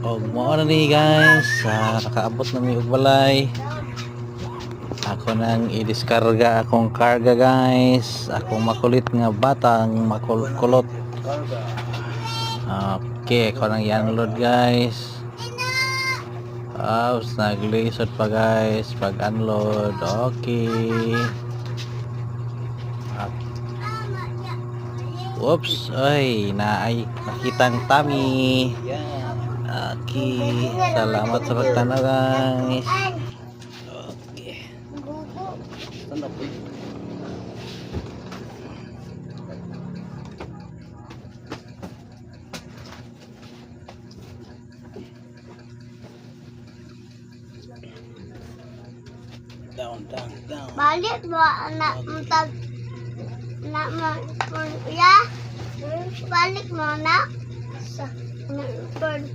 Og mao na ni guys, nakaabot na mi og balay. Ako nang i-diskarga akong karga guys. Akong makulit nga batang makulot. Okay, ako nang i-unload guys. Naglisod pa guys pag unload. Okay. Oops, ay nakitang tummy. Okay, salamat sa pagtanaw guys. Okay. Down. Balik mo anak mutag na mo ya. Balik mo na sa mutag